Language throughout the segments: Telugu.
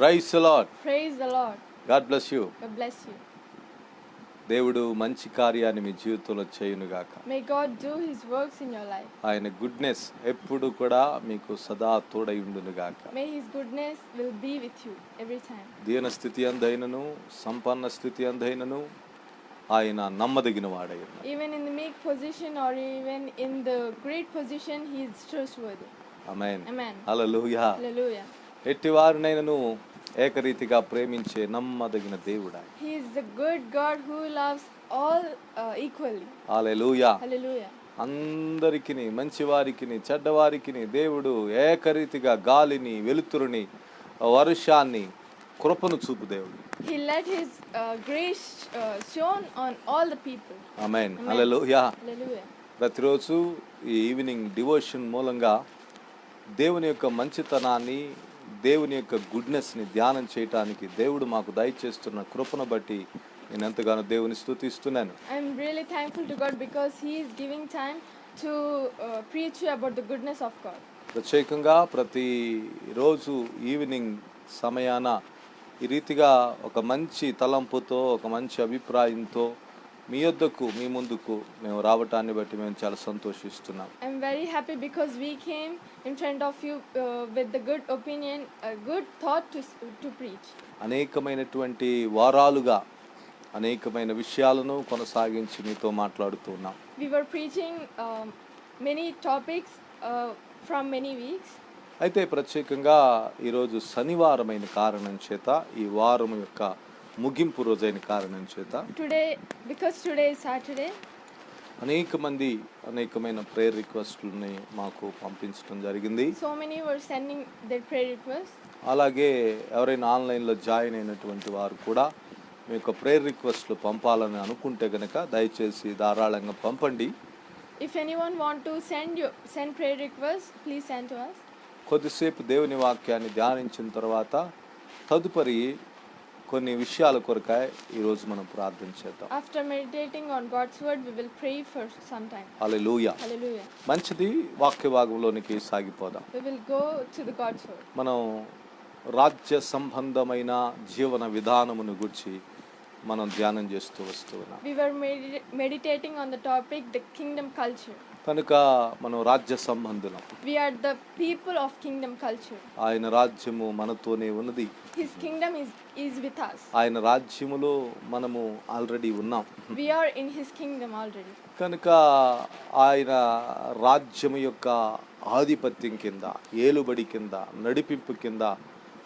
Praise the Lord. Praise the Lord. God bless you. God bless you. దేవుడు మంచి కార్యాన్ని మీ జీవితంలో చేయునుగాక. May God do His works in your life. ఆయన గుడ్నెస్ ఎప్పుడు కూడా మీకు సదా తోడై ఉండునుగాక. May His goodness will be with you every time. దీన స్థితి అందైనను సంపన్న స్థితి అందైనను ఆయన నమ్మదగిన వాడై ఉన్నాడు. Even in the meek position or even in the great position, He is trustworthy. Amen. Amen. Hallelujah. Hallelujah. ఎట్టివారినైనను ఏకరీతిగా ప్రేమించే నమ్మదగిన దేవుడు. He is the good God who loves all equally. Hallelujah. Hallelujah. అందరికీ మంచివారికి చెడ్డవారికి దేవుడు ఏకరీతిగా గాలిని వెలుతురుని వర్షాన్ని కృపను చూపు దేవుడు. He let His grace shown on all the people. Amen. Hallelujah. Hallelujah. ప్రతిరోజు ఈ ఈవినింగ్ డివోషన్ మూలంగా దేవుని యొక్క మంచితనాన్ని దేవుని యొక్క గుడ్నెస్ని ధ్యానం చేయటానికి దేవుడు మాకు దయచేస్తున్న కృపను బట్టి నేను ఎంతగానో దేవుని స్తుతిస్తున్నాను. I'm really thankful to God because He is giving time to preach you about the goodness of God. ప్రత్యేకంగా ప్రతి రోజు ఈవినింగ్ సమయాన ఈ రీతిగా ఒక మంచి తలంపుతో ఒక మంచి అభిప్రాయంతో మీ యొద్దకు మీ ముందుకు మేము రావటాన్ని బట్టి మేము చాలా సంతోషిస్తున్నాం. I'm very happy because we came in front of you with the good opinion, a good thought to preach. అనేకమైనటువంటి వారాలుగా అనేకమైన విషయాలను కొనసాగించి మీతో మాట్లాడుతూ ఉన్నాం. We were preaching many topics from many weeks. అయితే ప్రత్యేకంగా ఈరోజు శనివారమైన కారణం చేత ఈ వారం యొక్క ముగింపు రోజైన కారణం చేత Because today is Saturday. అనేకమైన ప్రేయర్ రిక్వెస్ట్లని మాకు పంపించడం జరిగింది. So many were sending their prayer requests. అలాగే ఎవరైనా ఆన్లైన్లో జాయిన్ అయినటువంటి వారు కూడా మీ యొక్క ప్రేయర్ రిక్వెస్ట్లు పంపాలని అనుకుంటే కనుక దయచేసి ధారాళంగా పంపండి. If anyone want to send prayer requests, please send to us. కొద్దిసేపు దేవుని వాక్యాన్ని ధ్యానించిన తర్వాత తదుపరి కొన్ని విషయాల కొరకై ఈరోజు మనం ప్రార్థన చేద్దాం. After meditating on God's word, we will pray for some time. Hallelujah. Hallelujah. మంచిది, వాక్య భాగంలోనికి సాగిపోదాం. We will go to the God's word. మనం రాజ్య సంబంధమైన జీవన విధానమును గురించి మనం ధ్యానం చేస్తూ వస్తున్నాం. We were meditating on the topic the kingdom culture. కనుక మనం రాజ్య సంబంధులం. We are the people of kingdom culture. ఆయన రాజ్యము మనతోనే ఉన్నది. His kingdom is with us. ఆయన రాజ్యములో మనము ఆల్రెడీ ఉన్నాం. We are in his kingdom already. కనుక ఆయన రాజ్యము యొక్క ఆధిపత్యం కింద, ఏలుబడి కింద, నడిపింపు కింద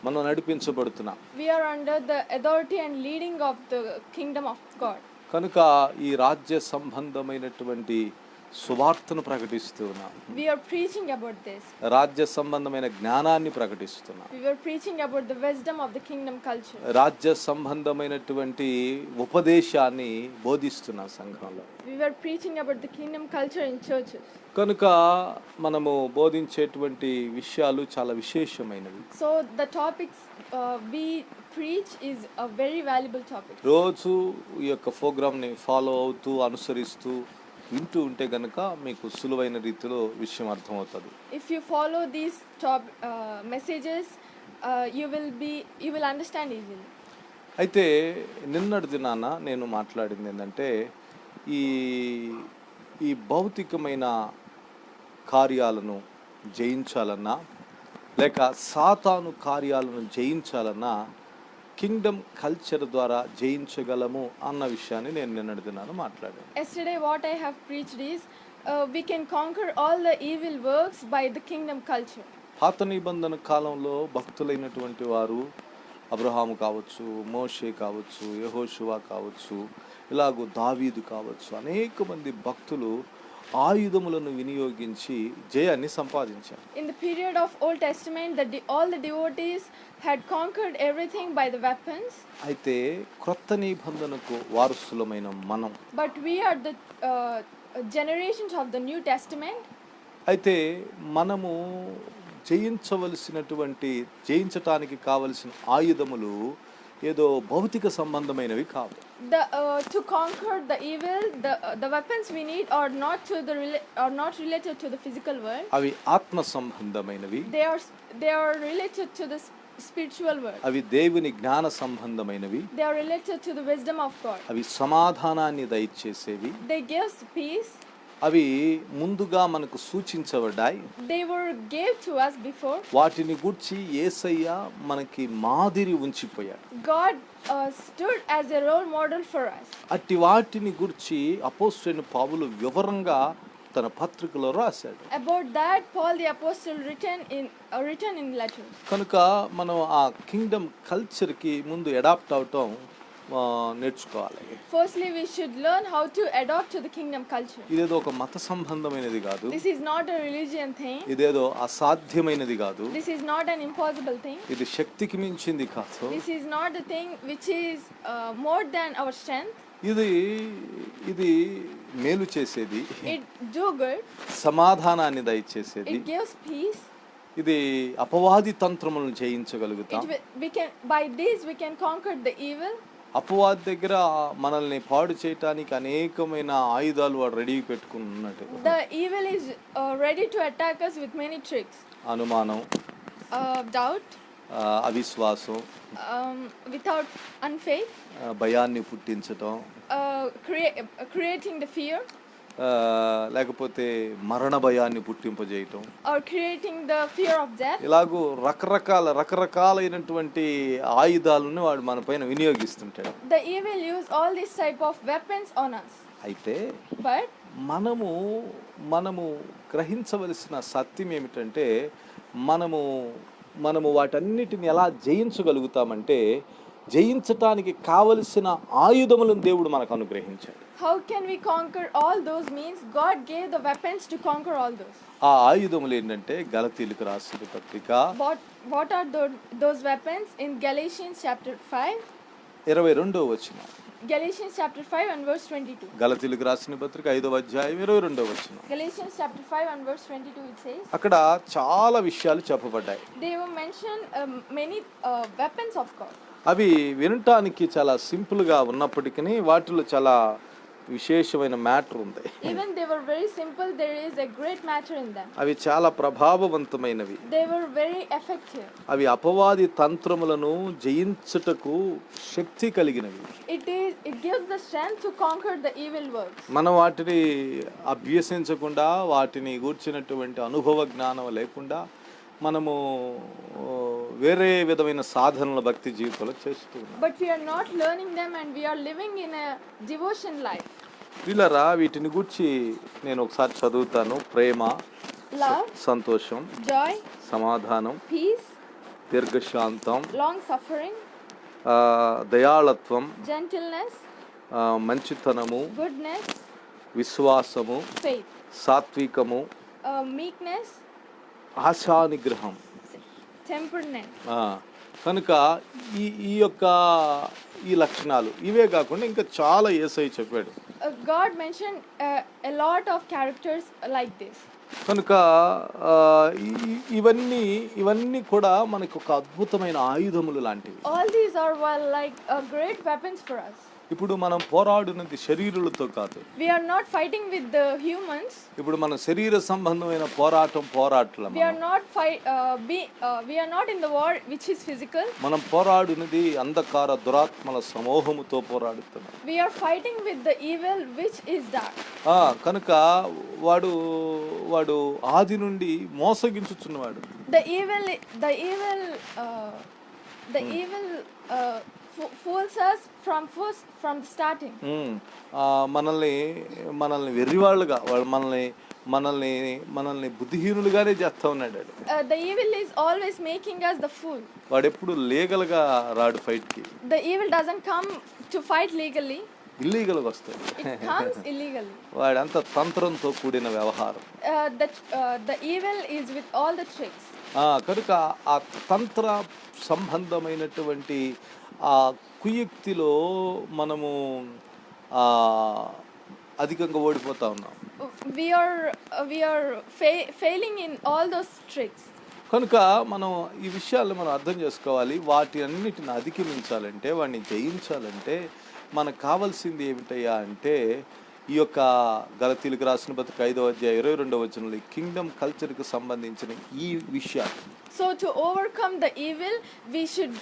మనం నడిపించబడుతున్నాం. We are under the authority and leading of the kingdom of God. కనుక ఈ రాజ్య సంబంధమైనటువంటి సువార్తను ప్రకటిస్తూ ఉన్నాం. We are preaching about this. రాజ్య సంబంధమైన జ్ఞానాన్ని ప్రకటిస్తున్నాం. We were preaching about the wisdom of the kingdom culture. రాజ్య సంబంధమైనటువంటి ఉపదేశాన్ని బోధిస్తున్న సంఘంలో. We were preaching about the kingdom culture in churches. కనుక మనము బోధించేటువంటి విషయాలు చాలా విశేషమైనవి. So the topics we preach is a very valuable topic. రోజు ఈ యొక్క ప్రోగ్రామ్ని ఫాలో అవుతూ అనుసరిస్తూ వింటూ ఉంటే గనక మీకు సులువైన రీతిలో విషయం అర్థమవుతుంది. If you follow these top messages, you will understand easily. అయితే నిన్నటి దినాన నేను మాట్లాడింది ఏంటంటే ఈ భౌతికమైన కార్యాలను జయించాలన్నా లేక సాతాను కార్యాలను జయించాలన్నా కింగ్డమ్ కల్చర్ ద్వారా జయించగలము అన్న విషయాన్ని నేను నిన్నటి దినాన మాట్లాడాను. Yesterday what I have preached is we can conquer all the evil works by the kingdom culture. పాత నిబంధన కాలంలో భక్తులైనటువంటి వారు అబ్రహాము కావచ్చు, మోషే కావచ్చు, యెహోషువ కావచ్చు, ఇలాగూ దావీదు కావచ్చు, అనేక మంది భక్తులు ఆయుధములను వినియోగించి జయాన్ని సంపాదించారు. In the period of Old Testament, all the devotees had conquered everything by the weapons. అయితే క్రొత్త నిబంధనకు వారసులమైన మనం, but we are the generations of the New Testament. అయితే మనము జయించటానికి కావలసిన ఆయుధములు ఏదో భౌతిక సంబంధమైనవి కావు. To conquer the evil, the weapons we need are not related to the physical world. అవి ఆత్మ సంబంధమైనవి. They are related to the spiritual world. అవి దేవుని జ్ఞాన సంబంధమైనవి. They are related to the wisdom of God. అవి సమాధానాన్ని దయచేసేవి. They give peace. అవి ముందుగా మనకు సూచించబడ్డాయి. They were gave to us before. వాటిని గూర్చి యేసయ్య మనకి మాదిరి ఉంచిపోయాడు. God stood as a role model for us. అట్టి వాటిని గూర్చి అపోస్తలుడైన పౌలు వివరంగా తన పత్రికలో రాశాడు. About that Paul the apostle written in letters. కనుక మనం ఆ కింగ్డమ్ కల్చర్ కి ముందు అడాప్ట్ అవటం నేర్చుకోవాలి. Firstly, we should learn how to adopt to the kingdom culture. ఇదేదో ఒక మత సంబంధమైనది కాదు. This is not a religion thing. ఇదేదో అసాధ్యమైనది కాదు. This is not an impossible thing. ఇది శక్తికి మించింది కాదు. This is not a thing which is more than our strength. ఇది మేలు చేసేది. It do good. సమాధానాన్ని దయచేసేది. It gives peace. ఇది అపవాది తంత్రములను జయించగలుగుతాం. By this we can conquer the evil. అపవాది దగ్గర మనల్ని పాడు చేయడానికి అనేకమైన ఆయుధాలు వాడు రెడీ పెట్టుకున్నట్టు. The evil is ready to attack us with many tricks. అనుమానం, doubt, అవిశ్వాసం, without unfaith, భయాన్ని పుట్టించటం, creating the fear, లేకపోతే మరణ భయాన్ని పుట్టింపజేయటం, or creating the fear of death. ఇలాగూ రకరకాలైనటువంటి ఆయుధాలను వాడు మన పైన వినియోగిస్తుంటాడు. The evil use all these type of weapons on us. అయితే But మనము గ్రహించవలసిన సత్యం ఏమిటంటే మనము వాటన్నిటిని ఎలా జయించగలుగుతామంటే జయించటానికి కావలసిన ఆయుధములను దేవుడు మనకు అనుగ్రహించాడు. How can we conquer all those means? God gave the weapons to conquer all those. ఆ ఆయుధములు ఏంటంటే గలతీయులకు రాసిన పత్రిక What are those weapons? In Galatians chapter 5. 22వ వచనం. Galatians chapter 5 and verse 22. గలతీయులకు రాసిన పత్రిక 5వ అధ్యాయం 22వ వచనం. Galatians chapter 5 and verse 22 it says. అక్కడ చాలా విషయాలు చెప్పబడ్డాయి. They were mentioned many weapons of God. అవి వినటానికి చాలా సింపుల్ గా ఉన్నప్పటికీ వాటిలో చాలా విశేషమైన మ్యాటర్ ఉంది. Even they were very simple, there is a great matter in them. అవి చాలా ప్రభావవంతమైనవి. They were very effective. అవి అపవాది తంత్రములను జయించుటకు శక్తి కలిగినవి. It gives the strength to conquer the evil works. మనం వాటిని అభ్యసించకుండా వాటిని గూర్చినటువంటి అనుభవ జ్ఞానం లేకుండా మనము వేరే విధమైన సాధనల భక్తి జీవితంలో చేస్తూ ఉన్నాం. But we are not learning them and we are living in a devotion life. వీళ్ళరా వీటిని గూర్చి నేను ఒకసారి చదువుతాను. ప్రేమ, Love, సంతోషం, joy, సమాధానం, peace, దీర్ఘశాంతం, long suffering, దయాళత్వం, gentleness, మంచితనము, goodness, విశ్వాసము, faith, సాత్వికము, meekness, ఆశానిగ్రహం, temperance. కనుక ఈ లక్షణాలు ఇవే కాకుండా ఇంకా చాలా యేసయ్య చెప్పాడు. God mentioned a lot of characters like this. కనుక ఇవన్నీ కూడా మనకు ఒక అద్భుతమైన ఆయుధములు లాంటివి. All these are like great weapons for us. ఇప్పుడు మనం పోరాడున్నది శరీరులతో కాదు. We are not fighting with the humans. ఇప్పుడు మన శరీర సంబంధమైన పోరాటం We are not in the war which is physical. మనం పోరాడున్నది అంధకార దురాత్మల సమూహముతో పోరాడుతున్నాం. We are fighting with the evil which is dark. కనుక వాడు ఆది నుండి మోసగించుచున్నవాడు. The evil fools us from the starting. మనల్ని వెర్రివాళ్ళుగా మనల్ని బుద్ధిహీనులుగానే చేస్తా ఉన్నాడు. The evil is always making us the fool. వాడు ఎప్పుడు లీగల్ గా రాడు ఫైట్ కి. The evil doesn't come to fight legally. Illegal గా వస్తాడు. It comes illegally. వాడంతా తంత్రంతో కూడిన వ్యవహారం. The evil is with all the tricks. కనుక ఆ తంత్ర సంబంధమైనటువంటి ఆ కుయుక్తిలో మనము అధికంగా ఓడిపోతా ఉన్నాం. We are failing in all those tricks. కనుక మనం ఈ విషయాలు మనం అర్థం చేసుకోవాలి. వాటి అన్నిటిని అధిగమించాలంటే, వాడిని జయించాలంటే మనకు కావాల్సింది ఏమిటయ్యా అంటే, ఈ యొక్క గలతీయులకు రాసిన పత్రిక 5వ అధ్యాయం 22వ వచనంలో ఈ కింగ్డమ్ కల్చర్కి సంబంధించిన ఈ విషయాలు. So to overcome the evil, we should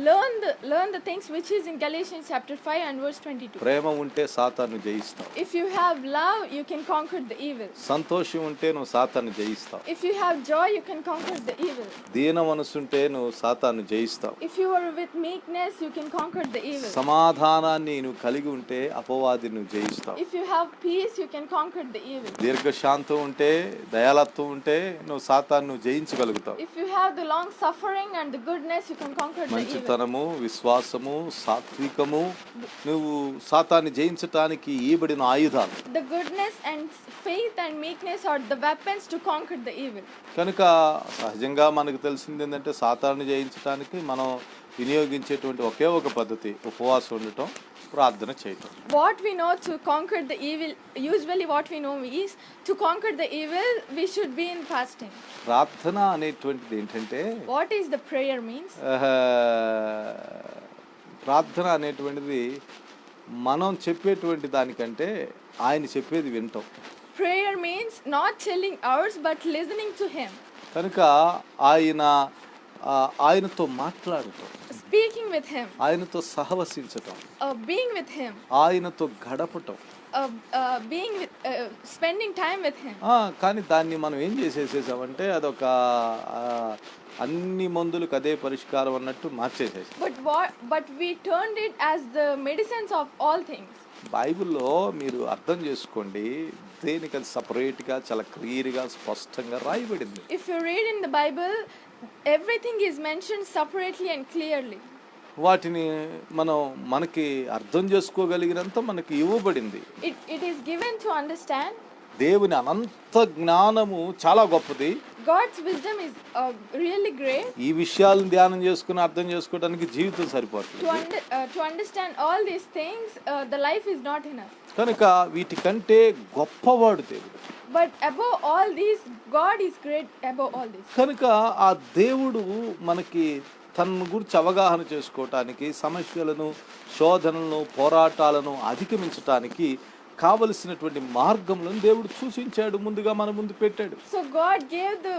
learn the things which is in Galatians chapter 5 and verse 22. ప్రేమ ఉంటే సాతాను జయిస్తావు. If you have love, you can conquer the evil. సంతోషం ఉంటే నువ్వు సాతాను జయిస్తావు. If you have joy, you can conquer the evil. దీన మనసుంటే నువ్వు సాతాను జయిస్తావు. If you are with meekness, you can conquer the evil. సమాధానాన్ని నువ్వు కలిగి ఉంటే అపవాదిని నువ్వు జయిస్తావు. If you have peace, you can conquer the evil. దీర్ఘశాంతం ఉంటే, దయాళత్వం ఉంటే నువ్వు సాతాను జయించగలుగుతావు. If you have the long suffering and the goodness, you can conquer the evil. మంచితనము, విశ్వాసము, సాత్వికము నువ్వు సాతాన్ని జయించటానికి ఇవ్వబడిన ఆయుధాలు. The goodness and faith and meekness are the weapons to conquer the evil. కనుక సహజంగా మనకు తెలిసింది ఏంటంటే సాతాన్ని జయించడానికి మనం వినియోగించేటువంటి ఒకే ఒక పద్ధతి ఉపవాసం ఉండటం, ప్రార్థన చేయటం. What we know to conquer the evil, usually what we know is to conquer the evil, we should be in fasting. ప్రార్థన అనేటువంటిది ఏంటంటే, What is the prayer means? ప్రార్థన అనేటువంటిది మనం చెప్పేటువంటి దానికంటే ఆయన చెప్పేది వింటాం. Prayer means not telling ours but listening to him. కనుక ఆయనతో మాట్లాడటం, Speaking with him, ఆయనతో సహవసించటం, being with him, ఆయనతో గడపటం, being with, spending time with him. కానీ దాన్ని మనం ఏం చేసేసామంటే అదొక అన్ని మందులకు అదే పరిష్కారం అన్నట్టు మార్చేసేసాం. But we turned it as the medicines of all things. బైబిల్లో మీరు అర్థం చేసుకోండి, దేనికి అది సపరేట్గా చాలా క్లియర్గా స్పష్టంగా రాయబడింది. If you read in the Bible, everything is mentioned separately and clearly. వాటిని మనకి అర్థం చేసుకోగలిగినంత మనకి ఇవ్వబడింది. It is given to understand. దేవుని అనంత జ్ఞానము చాలా గొప్పది. God's wisdom is really great. ఈ విషయాలను ధ్యానం చేసుకుని అర్థం చేసుకోవడానికి జీవితం సరిపోతుంది. To understand all these things, the life is not enough. కనుక వీటికంటే గొప్పవాడు దేవుడు. But above all these, God is great above all this. కనుక ఆ దేవుడు మనకి తన గురించి అవగాహన చేసుకోవటానికి, సమస్యలను, శోధనలను, పోరాటాలను అధిగమించటానికి కావలసినటువంటి మార్గములను దేవుడు సూచించాడు, ముందుగా మన ముందు పెట్టాడు. So God gave the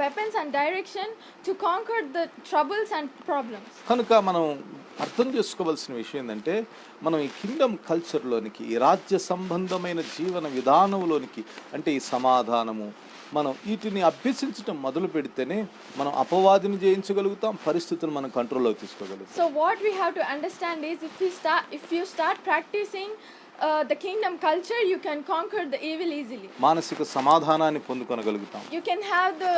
weapons and direction to conquer the troubles and problems. కనుక మనం అర్థం చేసుకోవాల్సిన విషయం ఏంటంటే, మనం ఈ కింగ్డమ్ కల్చర్లోనికి, ఈ రాజ్య సంబంధమైన జీవన విధానంలోనికి, అంటే ఈ సమాధానము, మనం వీటిని అభ్యసించడం మొదలు పెడితేనే మనం అపవాదిని జయించగలుగుతాం, పరిస్థితులను మనం కంట్రోల్లోకి తీసుకోగలుగుతాం. So what we have to understand is if you start practicing the kingdom culture, you can conquer the evil easily. మానసిక సమాధానాన్ని పొందుకొనగలుగుతాం. You can have the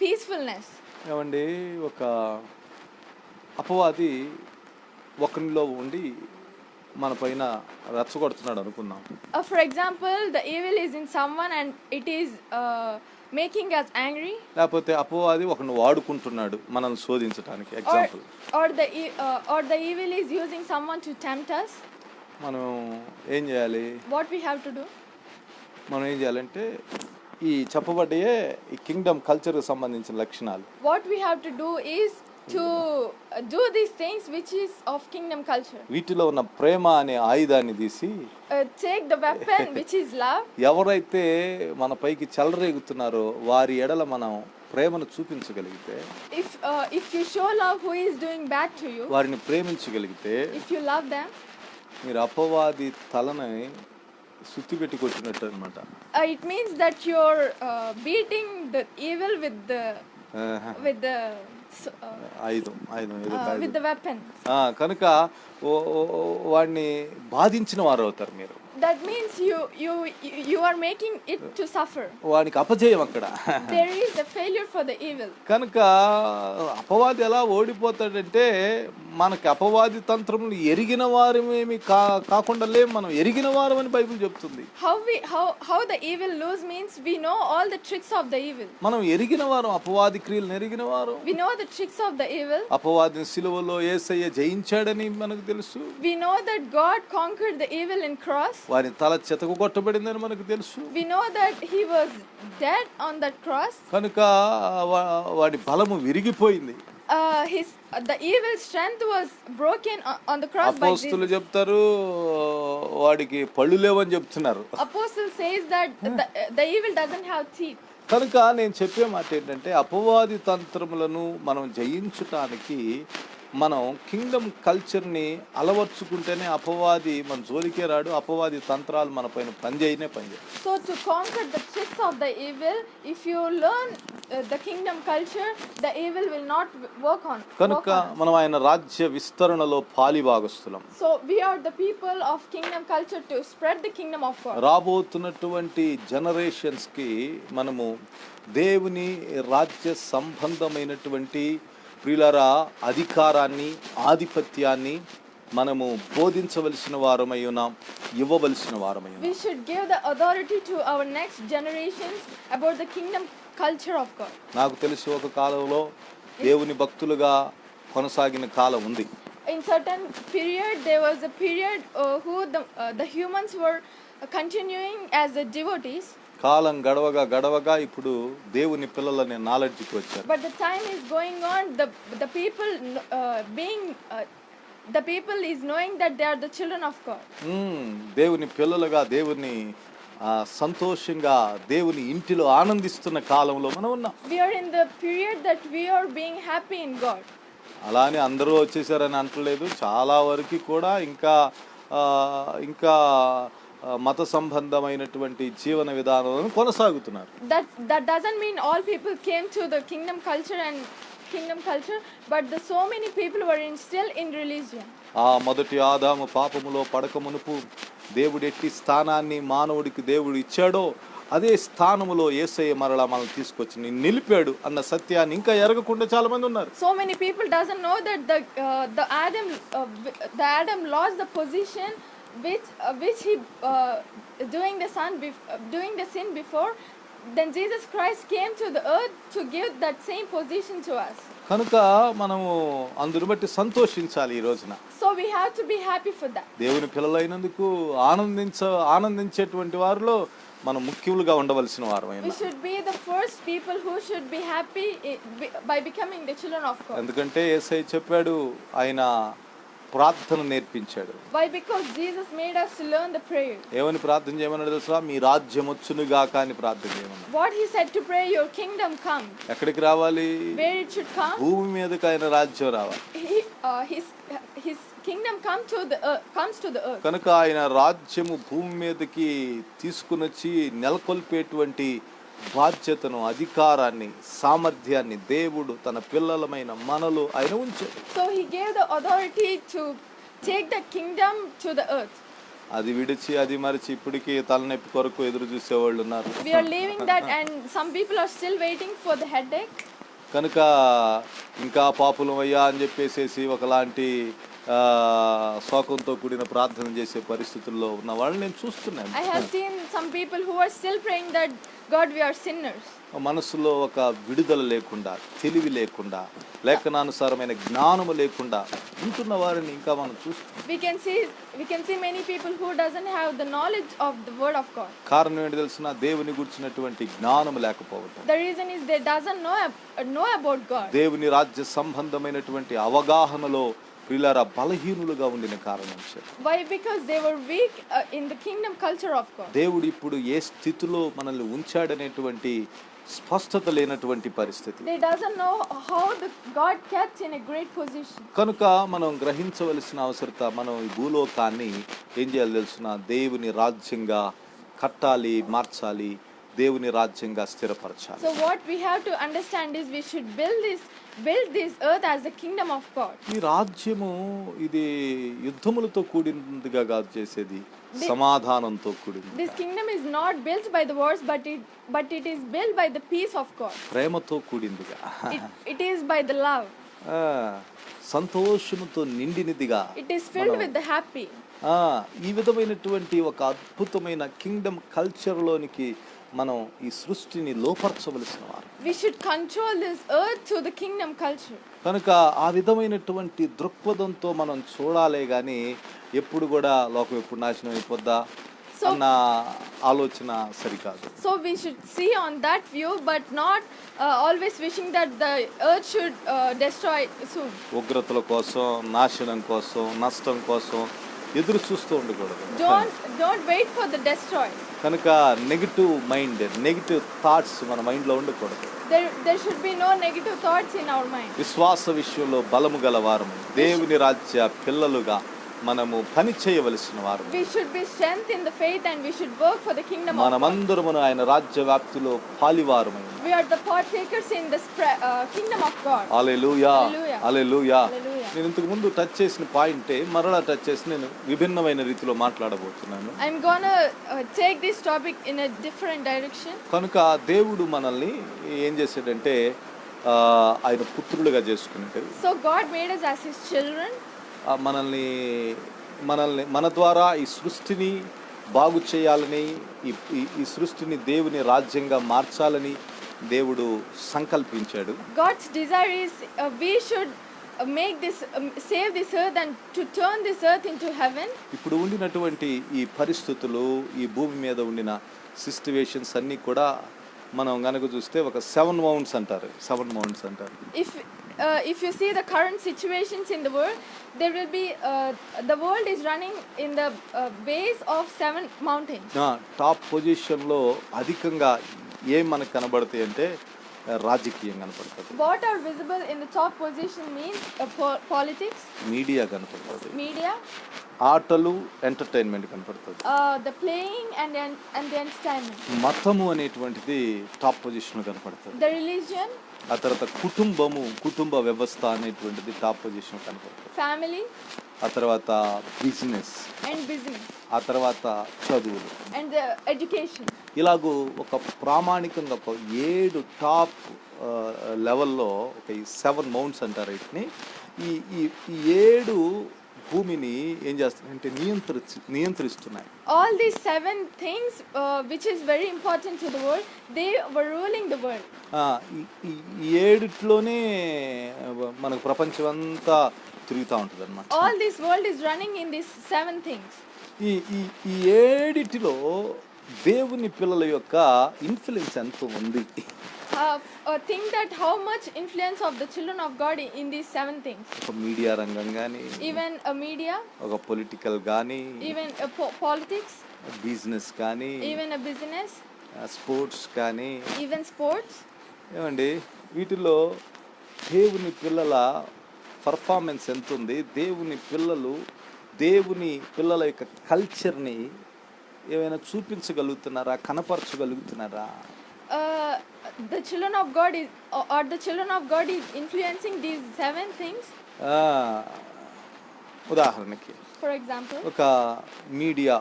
peacefulness. ఏమండి, ఒక అపవాది ఒకరిలో ఉండి మన పైన రెచ్చగొడుతున్నాడు అనుకుందాం. For example, the evil is in someone and it is making us angry. లేకపోతే అపవాది ఒకరిని వాడుకుంటున్నాడు మనల్ని శోధించడానికి. Example. Or the evil is using someone to tempt us. మనం ఏం చేయాలి? What we have to do? మనం ఏం చేయాలంటే ఈ చెప్పబడ్డయే ఈ కింగ్డమ్ కల్చర్కి సంబంధించిన లక్షణాలు. What we have to do is to do these things which is of kingdom culture. వీటిలో ఉన్న ప్రేమ అనే ఆయుధాన్ని తీసి take the weapon which is love. ఎవరైతే మన పైకి చెలరేగుతున్నారో వారి ఎడల మనం ప్రేమను చూపించగలిగితే, if you show love who is doing bad to you, వారిని ప్రేమించగలిగితే, if you love them, మీరు అపవాది తలని సుత్తి పెట్టి కొట్టినట్టు అన్నమాట. it means that you're beating the evil with the ఆయుధం with the weapon. కనుక వాడిని బాధించిన వారు అవుతారు మీరు. That means you are making it to suffer. వానికి అపజయం అక్కడ. There is a failure for the evil. కనుక అపవాది ఎలా ఓడిపోతాడంటే, మనకి అపవాది తంత్రములు ఎరిగిన వారమేమి కాకుండా లేం, మనం ఎరిగిన వారం అని బైబిల్ చెప్తుంది. How the evil lose means we know all the tricks of the evil. మనం ఎరిగిన వారం, అపవాది క్రియలను ఎరిగిన వారం. We know the tricks of the evil. అపవాదిని సిలువలో యేసయ్య జయించాడని మనకు తెలుసు. We know that God conquered the evil in cross. వారి తల చితకు కొట్టబడిందని మనకు తెలుసు. We know that he was dead on that cross. కనుక వాడి బలము విరిగిపోయింది. The evil strength was broken on the cross by Jesus. అపోస్తలులు చెప్తారు వాడికి పళ్ళు లేవని చెప్తున్నారు. Apostle says that the evil doesn't have teeth. కనుక నేను చెప్పే మాట ఏంటంటే అపవాది తంత్రములను మనం జయించటానికి మనం కింగ్డమ్ కల్చర్ని అలవర్చుకుంటేనే అపవాది మన జోలికే రాడు. అపవాది తంత్రాలు మన పైన పనిచేయనే పనిచేయవు. So to conquer the tricks of the evil, if you learn the kingdom culture, the evil will not work on. కనుక మనం ఆయన రాజ్య విస్తరణలో పాలిభాగస్తులం. So we are the people of kingdom culture to spread the kingdom of God. రాబోతున్నటువంటి జనరేషన్స్ కి మనము దేవుని రాజ్య సంబంధమైనటువంటి ప్రియులారా అధికారాన్ని ఆధిపత్యాన్ని మనము బోధించవలసిన వారమై ఉన్నాం, ఇవ్వవలసిన వారమై ఉన్నాం. We should give the authority to our next generations about the kingdom culture of God. నాకు తెలిసి ఒక కాలంలో దేవుని భక్తులుగా కొనసాగిన కాలం ఉంది. In certain period there was a period who the humans were continuing as the devotees. కాలం గడవగా ఇప్పుడు దేవుని పిల్లలనే నాలెడ్జ్కి వచ్చారు. But the time is going on, the people the people is knowing that they are the children of God. దేవుని పిల్లలుగా దేవుని సంతోషంగా దేవుని ఇంటిలో ఆనందిస్తున్న కాలంలో మనం ఉన్నాం. We are in the period that we are being happy in God. అలానే అందరూ వచ్చేసారని అంటలేదు. చాలా వరకు కూడా ఇంకా మత సంబంధమైనటువంటి జీవన విధానాలను కొనసాగుతున్నారు. That doesn't mean all people came to the kingdom culture, but so many people were still in religion. మొదటి ఆదాము పాపములో పడక మునుపు దేవుడు ఎట్టి స్థానాన్ని మానవుడికి దేవుడు ఇచ్చాడో అదే స్థానములో యేసయ్య మరలా మనం తీసుకొచ్చి నిలిపాడు అన్న సత్యాన్ని ఇంకా ఎరగకుండా చాలా మంది ఉన్నారు. So many people doesn't know that the Adam lost the position which he doing the sin before. Then Jesus Christ came to the earth to give that same position to us. కనుక మనము అందుని బట్టి సంతోషించాలి ఈ రోజున. So we have to be happy for that. దేవుని పిల్లలైనందుకు ఆనందించేటువంటి వారిలో మనం ముఖ్యులుగా ఉండవలసిన వారమైనా. We should be the first people who should be happy by becoming the children of God. ఎందుకంటే యేసయ్య చెప్పాడు, ఆయన ప్రార్థన నేర్పించాడు. Why? Because Jesus made us to learn the prayer. ఏమని ప్రార్థన చేయమన్నాడు తెలుసా? మీ రాజ్యం వచ్చునుగాక అని ప్రార్థన చేయమన్నాడు. What he said to pray, your kingdom come. ఎక్కడికి రావాలి? Where it should come? భూమి మీదకి ఆయన రాజ్యం రావాలి. His kingdom comes to the earth. కనుక ఆయన రాజ్యము భూమి మీదకి తీసుకునొచ్చి నెలకొల్పేటువంటి బాధ్యతను, అధికారాన్ని, సామర్థ్యాన్ని దేవుడు తన పిల్లలమైన మనలో ఆయన ఉంచాడు. So he gave the authority to take the kingdom to the earth. అది విడిచి అది మరిచి ఇప్పటికీ తలనొప్పి కొరకు ఎదురు చూసేవాళ్ళు ఉన్నారు. We are leaving that and some people are still waiting for the headache. కనుక ఇంకా పాపులం అయ్యా అని చెప్పేసేసి ఒకలాంటి శోకంతో కూడిన ప్రార్థన చేసే పరిస్థితుల్లో ఉన్న వాళ్ళని నేను చూస్తున్నాను. I have seen some people who are still praying that God, we are sinners. మనసులో ఒక విడుదల లేకుండా, తెలివి లేకుండా, లేఖనానుసారమైన జ్ఞానము లేకుండా ఉంటున్న వారిని ఇంకా మనం చూస్తున్నాం. We can see many people who doesn't have the knowledge of the word of God. కారణం ఏంటి తెలుసునా? దేవుని గురించినటువంటి జ్ఞానము లేకపోవడం. The reason is they doesn't know about God. దేవుని రాజ్య సంబంధమైనటువంటి అవగాహనలో ప్రియులారా బలహీనులుగా ఉండిన కారణం చేత. Why? Because they were weak in the kingdom culture of God. దేవుడు ఇప్పుడు ఏ స్థితిలో మనల్ని ఉంచాడనేటువంటి స్పష్టత లేనటువంటి పరిస్థితి. They doesn't know how the God kept in a great position. కనుక మనం గ్రహించవలసిన అవసరత, మనం ఈ భూలోకాన్ని ఏం చేయాలి తెలుసునా? దేవుని రాజ్యంగా కట్టాలి, మార్చాలి, దేవుని రాజ్యంగా స్థిరపరచాలి. So what we have to understand is we should build this earth as the kingdom of God. ఈ రాజ్యము ఇది యుద్ధములతో కూడినదిగా కాదు చేసేది, సమాధానంతో కూడింది. This kingdom is not built by the wars but it is built by the peace of God. ప్రేమతో కూడిందిగా. It is by the love. సంతోషముతో నిండినదిగా. It is filled with the happy. ఈ విధమైనటువంటి ఒక అద్భుతమైన కింగ్డమ్ కల్చర్లోనికి మనం ఈ సృష్టిని లోపరచవలసిన వారు. We should control this earth to the kingdom culture. కనుక ఆ విధమైనటువంటి దృక్పథంతో మనం చూడాలే గాని ఎప్పుడు కూడా లోకం ఎప్పుడు నాశనం అయిపోద్దా, అన్న ఆలోచన సరికాదు. So we should see on that view, but not always wishing that the earth should destroy soon. ఉగ్రతల కోసం, నాశనం కోసం, నష్టం కోసం ఎదురు చూస్తూ ఉండకూడదు. Don't wait for the destroy. కనుక నెగిటివ్ మైండ్, నెగిటివ్ థాట్స్ మన మైండ్లో ఉండకూడదు. There should be no negative thoughts in our mind. విశ్వాస విషయంలో బలము గల వారము, దేవుని రాజ్య పిల్లలుగా మనము పని చేయవలసిన వారు. We should be strength in the faith and we should work for the kingdom of God. మనమందరము ఆయన రాజ్య వ్యాప్తిలో పాలివారము. We are the partakers in the kingdom of God. హల్లెలూయా, హల్లెలూయా. నేను ఇంతకు ముందు టచ్ చేసిన పాయింటే మరలా టచ్ చేసి నేను విభిన్నమైన రీతిలో మాట్లాడబోతున్నాను. I'm gonna take this topic in a different direction. కనుక దేవుడు మనల్ని ఏం చేశాడంటే ఆయన పుత్రులుగా చేసుకున్నాడు. So God made us as his children. మనల్ని మన ద్వారా ఈ సృష్టిని బాగు చేయాలని, ఈ సృష్టిని దేవుని రాజ్యంగా మార్చాలని దేవుడు సంకల్పించాడు. God's desire is we should make this save this earth and to turn this earth into heaven. ఇప్పుడు ఉండినటువంటి ఈ పరిస్థితులు, ఈ భూమి మీద ఉండిన సిచ్యువేషన్స్ అన్నీ కూడా మనం గనక చూస్తే ఒక 7 mountains అంటారు. If you see the current situations in the world, there will be the world is running in the base of 7 mountains. Top position లో అధికంగా ఏం మనకు కనబడతాయి అంటే రాజకీయం కనపడుతుంది. What are visible in the top position means politics, media కనపడుతుంది, ఆటలు, ఎంటర్టైన్మెంట్ కనపడుతుంది, the playing and the entertainment. మతము అనేటువంటిది టాప్ పొజిషన్ కనపడుతుంది. The religion, ఆ తర్వాత కుటుంబ వ్యవస్థ అనేటువంటిది టాప్ పొజిషన్ కనపడుతుంది. family, ఆ తర్వాత బిజినెస్, ఆ తర్వాత చదువులు and the education. ఇలాగూ ఒక ప్రామాణికంగా 7 టాప్ లెవెల్లో ఒక 7 mountains అంటారు వీటిని. ఈ 7 భూమిని ఏం చేస్తున్నాయంటే నియంత్రిస్తున్నాయి. All these 7 things which is very important to the world, they were ruling the world. ఈ 7లోనే మనకు ప్రపంచం అంతా తిరుగుతూ ఉంటుంది అన్నమాట. All this world is running in these 7 things. ఈ 7లో దేవుని పిల్లల యొక్క ఇన్ఫ్లుయెన్స్ ఎంత ఉంది? Think that how much influence of the children of God in these 7 things. ఒక మీడియా రంగం గానీ, even a media, ఒక పొలిటికల్ గానీ, even a politics, బిజినెస్ గానీ, even a business, స్పోర్ట్స్ గానీ, even sports. ఏమండి వీటిలో దేవుని పిల్లల పర్ఫార్మెన్స్ ఎంత ఉంది? దేవుని పిల్లల యొక్క కల్చర్ని ఏమైనా చూపించగలుగుతున్నారా, కనపరచగలుగుతున్నారా? The children of God is influencing these 7 things. ఉదాహరణకి for example, ఒక మీడియా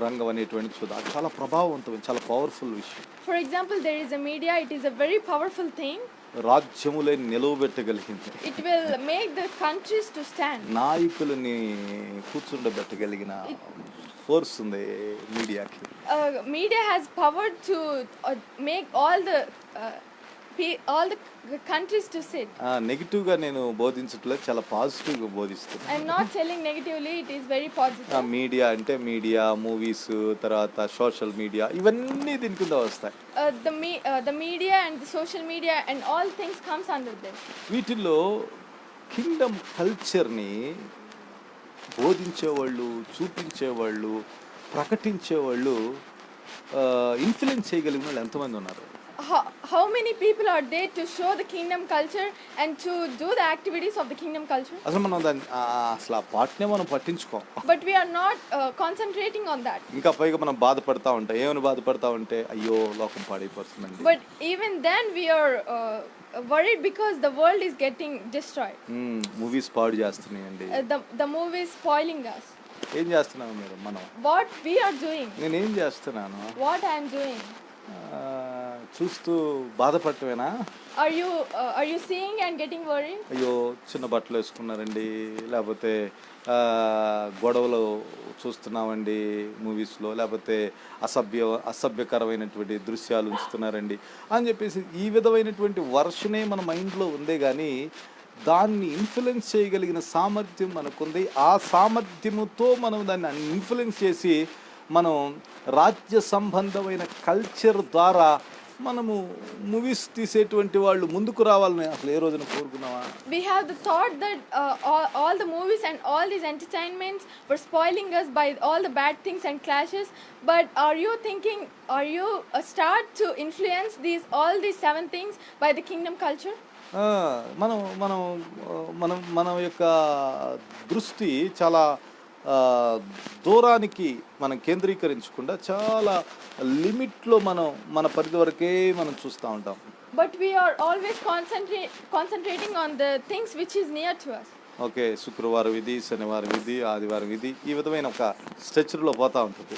రంగం అనేటువంటి చూద్దాం. చాలా ప్రభావవంతమైన, చాలా పవర్ఫుల్ విషయం. for example, there is a media. It is a very powerful thing. రాజ్యములే నిలవబెట్టగలిగింది. It will make the countries to stand. నాయకులని కూర్చుండబెట్టగలిగిన ఫోర్స్ ఉంది మీడియాకి. Media has power to make all the countries to sit. Negative గా నేను బోధించట్లేదు, చాలా పాజిటివ్ గా బోధిస్తున్నాను. I am not telling negatively, it is very positive. Media అంటే మీడియా, మూవీస్, తర్వాత సోషల్ మీడియా, ఇవన్నీ దీని కింద వస్తాయి. The media and the social media and all things comes under this. వీటిల్లో కింగ్డమ్ కల్చర్ని బోధించేవాళ్ళు, చూపించేవాళ్ళు, ప్రకటించేవాళ్ళు, ఇన్ఫ్లుయెన్స్ చేయగలిగిన వాళ్ళు ఎంతమంది ఉన్నారు? How many people are there to show the kingdom culture and to do the activities of the kingdom culture? అసలు మనం అసలు ఆ పార్ట్నే మనం పట్టించుకోం. But we are not concentrating on that. ఇంకా పైగా మనం బాధపడతా ఉంటాం. ఏమని బాధపడతా ఉంటే అయ్యో లోకం పాడైపోతుందండి. But even then we are worried because the world is getting destroyed. Movies పాడు చేస్తున్నాయండి. The movie is spoiling us. ఏం చేస్తున్నాము మీరు? మనం What we are doing? నేనేం చేస్తున్నాను? What I am doing? చూస్తూ బాధపడటమేనా? Are you seeing and getting worried? అయ్యో చిన్న బట్టలు వేసుకున్నారండి, లేకపోతే గొడవలు చూస్తున్నామండి మూవీస్లో, లేకపోతే అసభ్యకరమైనటువంటి దృశ్యాలు ఉంచుతున్నారండి అని చెప్పేసి ఈ విధమైనటువంటి వర్షనే మన మైండ్లో ఉందే కానీ దాన్ని ఇన్ఫ్లుయెన్స్ చేయగలిగిన సామర్థ్యం మనకుంది. ఆ సామర్థ్యముతో మనం దాన్ని ఇన్ఫ్లుయెన్స్ చేసి మనం రాజ్య సంబంధమైన కల్చర్ ద్వారా మనము మూవీస్ తీసేటువంటి వాళ్ళు ముందుకు రావాలని అసలు ఏ రోజున కోరుకున్నావా? We have the thought that all the movies and all these entertainments were spoiling us by all the bad things and clashes. But are you start to influence all these 7 things by the kingdom culture? మనం మనం మనం మన యొక్క దృష్టి చాలా దూరానికి మనం కేంద్రీకరించకుండా చాలా లిమిట్లో మన పరిధి వరకే మనం చూస్తూ ఉంటాం. But we are always concentrating on the things which is near to us. Okay, శుక్రవారం ఇది, శనివారం ఇది, ఆదివారం ఇది, ఈ విధమైన ఒక స్ట్రక్చర్లో పోతూ ఉంటుంది.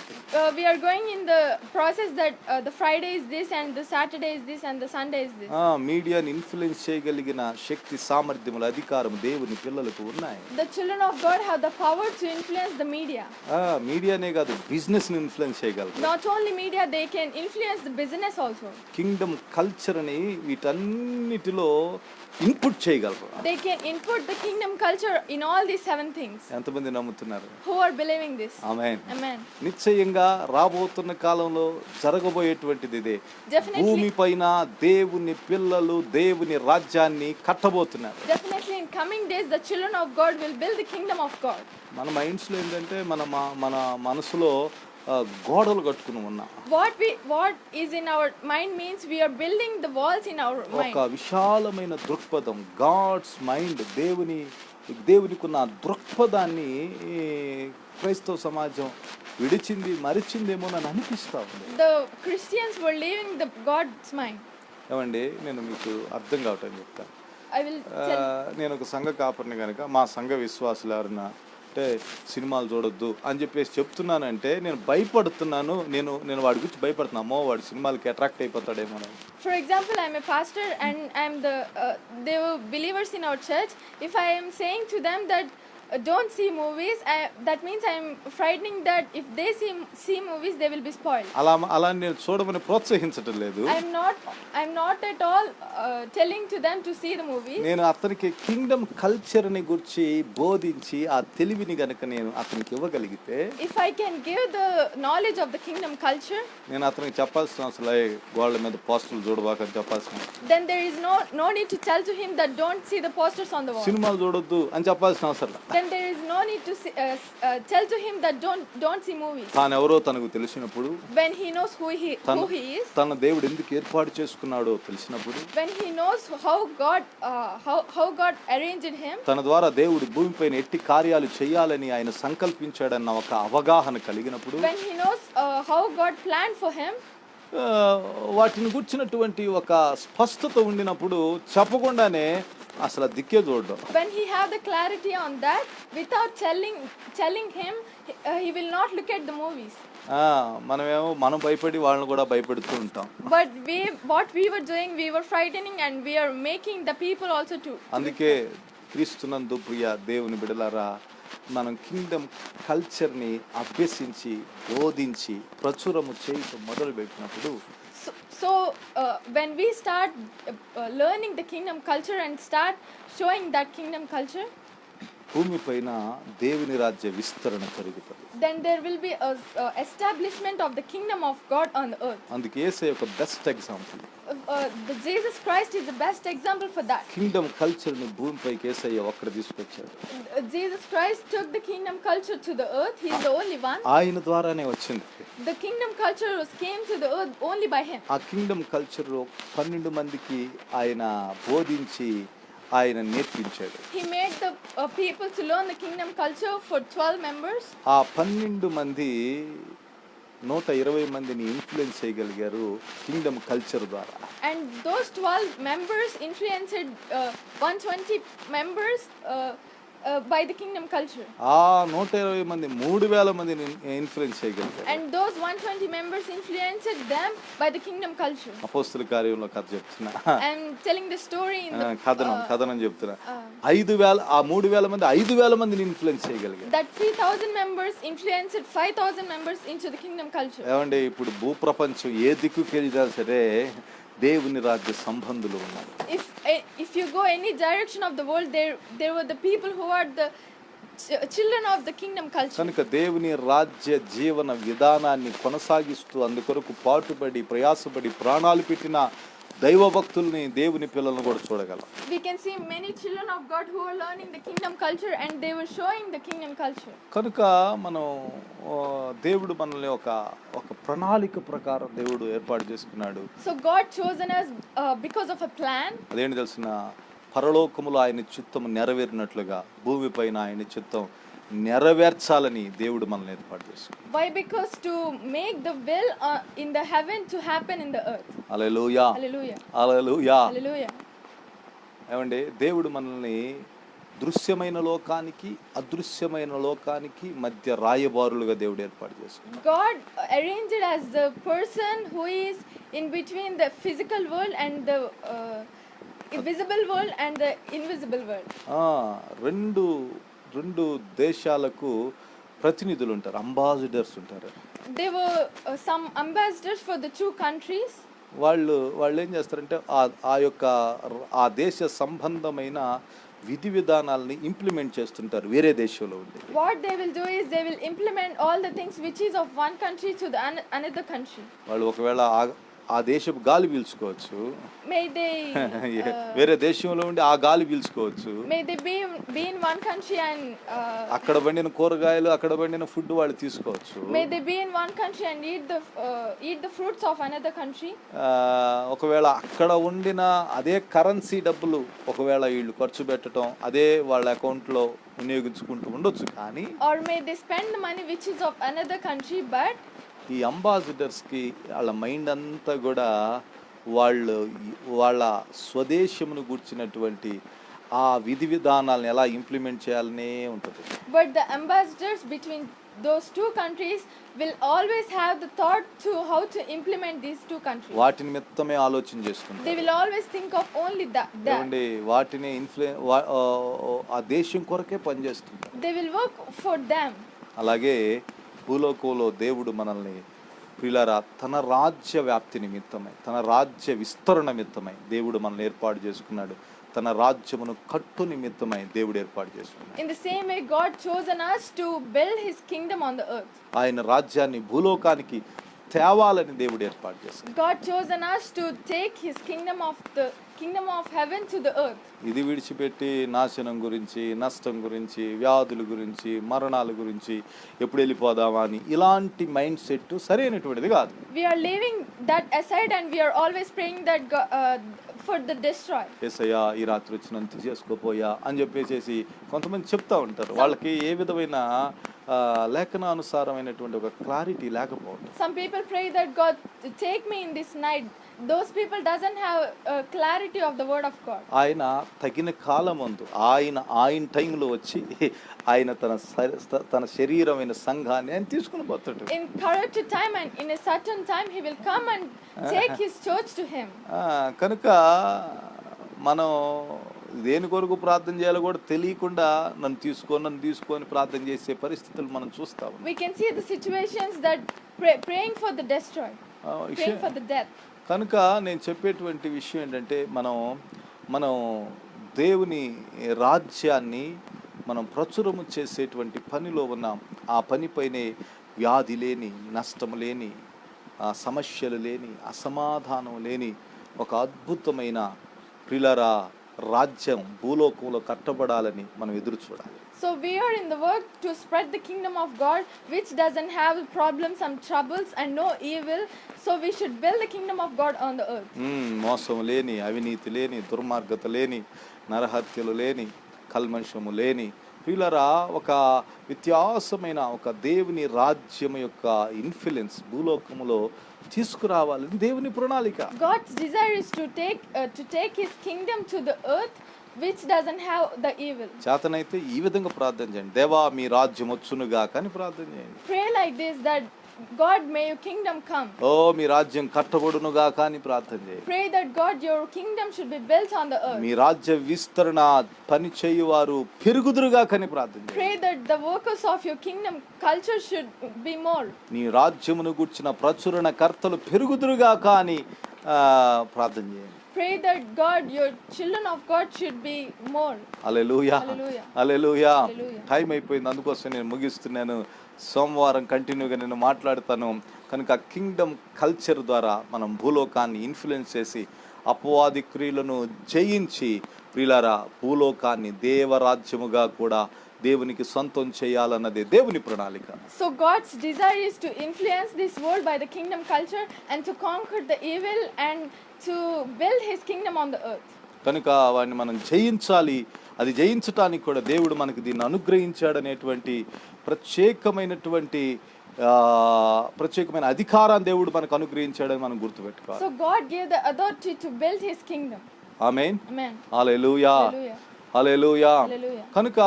We are going in the process that the Friday is this and the Saturday is this and the Sunday is this. మీడియాని ఇన్ఫ్లుయెన్స్ చేయగలిగిన శక్తి, సామర్థ్యములు, అధికారం దేవుని పిల్లలకు ఉన్నాయి. The children of God have the power to influence the media. మీడియానే కాదు, బిజినెస్ని ఇన్ఫ్లుయెన్స్ చేయగలరు. Not only media, they can influence the business also. Kingdom కల్చర్ని వీటన్నిటిలో ఇన్పుట్ చేయగలరు. They can input the kingdom culture in all these 7 things. ఎంతమంది నమ్ముతున్నారు? Who are believing this? Amen. Amen. నిశ్చయంగా రాబోతున్న కాలంలో జరగబోయేటువంటిది ఇదే. Definitely. భూమిపైన దేవుని పిల్లలు దేవుని రాజ్యాన్ని కట్టబోతున్నారు. Definitely in coming days the children of God will build the kingdom of God. మన మైండ్స్లో ఏంటంటే మన మనసులో గోడలు కట్టుకుని ఉన్నాం. What is in our mind means we are building the walls in our mind. ఒక విశాలమైన దృక్పథం, గాడ్స్ మైండ్, దేవునికున్న దృక్పథాన్ని క్రైస్తవ సమాజం విడిచింది, మరిచిందేమో అని అనిపిస్తా ఉంది. The Christians were leaving the God's mind. ఏమండి, నేను మీకు అర్థం కావటం చెప్తాను. I will tell. నేను ఒక సంఘ కాపరిని కనుక మా సంఘ విశ్వాసులు ఎవరన్నా అంటే సినిమాలు చూడొద్దు అని చెప్పేసి చెప్తున్నానంటే నేను భయపడుతున్నాను. నేను వాడి గురించి భయపడుతున్నా, అమ్మో వాడు సినిమాలకి attract అయిపోతాడేమో. For example, I am a pastor and I am they were believers in our church. If I am saying to them that don't see movies, that means I am frightening that if they see movies they will be spoiled. అలా నేను చూడమని ప్రోత్సహించటం లేదు. I am not at all telling to them to see the movies. నేను అతనికి కింగ్డమ్ కల్చర్ ని గురించి బోధించి ఆ తెలివిని గనుక నేను అతనికి ఇవ్వగలిగితే, if I can give the knowledge of the kingdom culture, నేను అతనికి చెప్పాల్సిన అసలు గోళ్ళ మీద పోస్టర్లు చూడబాకని చెప్పాల్సిన, then there is no need to tell to him that don't see the posters on the wall. సినిమాలు చూడొద్దు అని చెప్పాల్సిన అవసరం. Then there is no need to tell to him that don't see movies. తాను ఎవరో తనకు తెలిసినప్పుడు, when he knows who he is, తన దేవుడు ఎందుకు ఏర్పాటు చేసుకున్నాడో తెలిసినప్పుడు, when he knows how God arranged him, తన ద్వారా దేవుడు భూమిపైన ఎట్టి కార్యాలు చేయాలని ఆయన సంకల్పించాడన్న ఒక అవగాహన కలిగినప్పుడు, when he knows how God planned for him, వాటిని గుర్చినటువంటి ఒక స్పష్టత ఉండినప్పుడు చెప్పకుండానే అసలు దిక్కే చూడడం. when he have the clarity on that, without telling him, he will not look at the movies. మనం భయపడి వాళ్ళని కూడా భయపెడుతూ ఉంటాం. But what we were doing, we were frightening and we are making the people also too. అందుకే క్రీస్తునందు ప్రియ దేవుని బిడ్డలారా, మనం కింగ్డమ్ కల్చర్ని అభ్యసించి బోధించి ప్రచురము చేయటం మొదలు పెట్టినప్పుడు, So when we start learning the kingdom culture and start showing that kingdom culture, భూమిపైన దేవుని రాజ్య విస్తరణ జరుగుతుంది. then there will be a establishment of the kingdom of God on the earth. అందుకే యేసయ్య ఒక best example. Jesus Christ is the best example for that. Kingdom culture ని భూమిపైకి యేసయ్య ఒక్కడే తీసుకొచ్చాడు. Jesus Christ took the kingdom culture to the earth. He is the only one. ఆయన ద్వారానే వచ్చింది. The kingdom culture came to the earth only by him. ఆ కింగ్డమ్ కల్చర్ 12 మందికి ఆయన బోధించి ఆయన నేర్పించాడు. He made the people to learn the kingdom culture for 12 members. ఆ 12 మంది 120 మందిని ఇన్ఫ్లుయెన్స్ చేయగలిగారు కింగ్డమ్ కల్చర్ ద్వారా. And those 12 members influenced 120 members by the kingdom culture. ఆ 120 మంది 3000 మందిని ఇన్ఫ్లుయెన్స్ చేయగలిగారు. And those 120 members influenced them by the kingdom culture. అపోస్తల కార్యంలో కథ చెప్తున్నా. I'm telling the story in the కథనం చెప్తున్నా. 5000 ఆ 3000 మంది 5000 మందిని ఇన్ఫ్లుయెన్స్ చేయగలిగారు. That 3000 members influenced 5000 members into the kingdom culture. ఏమండి, ఇప్పుడు భూప్రపంచం ఏ దిక్కుకి వెళ్ళినా సరే దేవుని రాజ్య సంబంధులు ఉన్నారు. If you go any direction of the world, there were the people who are the children of the kingdom culture. కనుక దేవుని రాజ్య జీవన విధానాన్ని కొనసాగిస్తూ అందుకొరకు పాటుపడి ప్రయాసపడి ప్రాణాలు పెట్టిన దైవ భక్తుల్ని దేవుని పిల్లలను కూడా చూడగలం. We can see many children of God who are learning the kingdom culture and they were showing the kingdom culture. కనుక మనం దేవుడు మనల్ని ఒక ప్రణాళిక ప్రకారం దేవుడు ఏర్పాటు చేసుకున్నాడు. So God chosen us because of a plan. అదేంటి తెలిసిన పరలోకములో ఆయన చిత్తము నెరవేరినట్లుగా భూమిపైన ఆయన చిత్తం నెరవేర్చాలని దేవుడు మనల్ని ఏర్పాటు చేసుకున్నాడు. Why? Because to make the will in the heaven to happen in the earth. Hallelujah, Hallelujah, hallelujah. hallelujah. ఏమండి దేవుడు మనల్ని దృశ్యమైన లోకానికి అదృశ్యమైన లోకానికి మధ్య రాయబారులుగా దేవుడు ఏర్పాటు చేసుకున్నాడు. God arranged it as the person who is in between the physical world and the visible world and the invisible world. రెండు దేశాలకు ప్రతినిధులు ఉంటారు, అంబాసిడర్స్ ఉంటారు. There were some ambassadors for the two countries. వాళ్ళు ఏం చేస్తారంటే ఆ దేశ సంబంధమైన విధి విధానాలని ఇంప్లిమెంట్ చేస్తుంటారు వేరే దేశంలో ఉండి. What they will do is they will implement all the things which is of one country to the another country. వాళ్ళు ఒకవేళ ఆ దేశపు గాలి పీల్చుకోవచ్చు, May they వేరే దేశంలో ఉండి ఆ గాలి పీల్చుకోవచ్చు. may they be in one country and అక్కడ పండిన కూరగాయలు అక్కడ పండిన ఫుడ్ వాళ్ళు తీసుకోవచ్చు. may they be in one country and eat the fruits of another country. ఒకవేళ అక్కడ ఉండిన అదే కరెన్సీ డబ్బులు ఒకవేళ వీళ్ళు ఖర్చు పెట్టడం అదే వాళ్ళ అకౌంట్లో వినియోగించుకుంటూ ఉండొచ్చు. కానీ Or may they spend the money which is of another country, but ఈ అంబాసిడర్స్కి వాళ్ళ మైండ్ అంతా కూడా వాళ్ళ స్వదేశమును గూర్చినటువంటి ఆ విధి విధానాలను ఎలా ఇంప్లిమెంట్ చేయాలనే ఉంటుంది. but the ambassadors between those two countries will always have the thought to how to implement these two countries. వాటి నిమిత్తమే ఆలోచన చేస్తుంటారు. They will always think of only that. వాటిని ఆ దేశం కొరకే పనిచేస్తుంటారు. They will work for them. అలాగే భూలోకంలో దేవుడు మనల్ని ప్రియులారా తన రాజ్య వ్యాప్తి నిమిత్తమై తన రాజ్య విస్తరణ నిమిత్తమై దేవుడు మనల్ని ఏర్పాటు చేసుకున్నాడు. తన రాజ్యమును కట్టు నిమిత్తమై దేవుడు ఏర్పాటు చేసుకున్నాడు. In the same way God chosen us to build his kingdom on the earth. ఆయన రాజ్యాన్ని భూలోకానికి తేవాలని దేవుడు ఏర్పాటు చేశాడు. God chosen us to take his kingdom of heaven to the earth. ఇది విడిచిపెట్టి నాశనం గురించి, నష్టం గురించి, వ్యాధుల గురించి, మరణాల గురించి ఎప్పుడు వెళ్ళిపోదామా అని ఇలాంటి మైండ్ సెట్ సరైనటువంటిది కాదు. We are leaving that aside and we are always praying that for the destroy. యేసయ్యా ఈ రాత్రి వచ్చినంత చేసుకోపోయా అని చెప్పేసి కొంతమంది చెప్తా ఉంటారు. వాళ్ళకి ఏ విధమైన లేఖనానుసారమైనటువంటి ఒక క్లారిటీ లేకపోవడం. Some people pray that God take me in this night. Those people doesn't have clarity of the word of God. ఆయన తగిన కాలమందు ఆయన టైంలో వచ్చి ఆయన తన శరీరమైన సంఘాన్ని ఆయన తీసుకుని పోతాడు. In correct time and in a certain time he will come and take his church to him. కనుక మనం దేని కొరకు ప్రార్థన చేయాలో కూడా తెలియకుండా నన్ను తీసుకొని ప్రార్థన చేసే పరిస్థితులు మనం చూస్తాం. We can see the situations that praying for the destroy, praying for the death. కనుక నేను చెప్పేటువంటి విషయం ఏంటంటే మనం దేవుని రాజ్యాన్ని మనం ప్రచురము చేసేటువంటి పనిలో ఉన్నాం. ఆ పనిపైనే వ్యాధి లేని, నష్టం లేని, సమస్యలు లేని, అసమాధానం లేని ఒక అద్భుతమైన ప్రియులారా రాజ్యం భూలోకంలో కట్టబడాలని మనం ఎదురు చూడాలి. So we are in the work to spread the kingdom of God which doesn't have problems and troubles and no evil. So we should build the kingdom of God on the earth. మోసం లేని, అవినీతి లేని, దుర్మార్గత లేని, నరహత్యలు లేని, కల్మషము లేని ప్రియులారా ఒక వ్యత్యాసమైన ఒక దేవుని రాజ్యం యొక్క ఇన్ఫ్లుయెన్స్ భూలోకములో తీసుకురావాలని దేవుని ప్రణాళిక. God's desire is to take his kingdom to the earth which doesn't have the evil. చేతనైతే ఈ విధంగా ప్రార్థన చేయండి. దేవా మీ రాజ్యం వచ్చునుగా అని ప్రార్థన చేయండి. Pray like this, that God may your kingdom come. మీ రాజ్యం కట్టబడునుగా అని ప్రార్థన చేయండి. Pray that God your kingdom should be built on the earth. మీ రాజ్య విస్తరణ పని చేయువారు పెరుగుదురుగా అని ప్రార్థన చేయండి. Pray that the workers of your kingdom culture should be more. నీ రాజ్యమును గుర్చిన ప్రచురణ కర్తలు పెరుగుదురుగా అని ప్రార్థన చేయండి. pray that God, your children of God should be more. Hallelujah Hallelujah. Hallelujah. Hallelujah. Time అయిపోయింది, అందుకోసం నేను ముగిస్తున్నాను. సోమవారం కంటిన్యూగా నేను మాట్లాడతాను. కనుక కింగ్డమ్ కల్చర్ ద్వారా మనం భూలోకాన్ని ఇన్ఫ్లుయెన్స్ చేసి అపవాది క్రియలను జయించి ప్రియులారా భూలోకాన్ని దేవరాజ్యముగా కూడా దేవునికి సొంతం చేయాలన్నదే దేవుని ప్రణాళిక. So God's desire is to influence this world by the kingdom culture and to conquer the evil and to build his kingdom on the earth. కనుక వాడిని మనం జయించాలి. అది జయించటానికి కూడా దేవుడు మనకి దీన్ని అనుగ్రహించాడనేటువంటి ప్రత్యేకమైనటువంటి అధికారాన్ని దేవుడు మనకు అనుగ్రహించాడని మనం గుర్తుపెట్టుకోవాలి. So God gave the authority to build his kingdom. Amen. Amen. Hallelujah Hallelujah. Hallelujah. Hallelujah. కనుక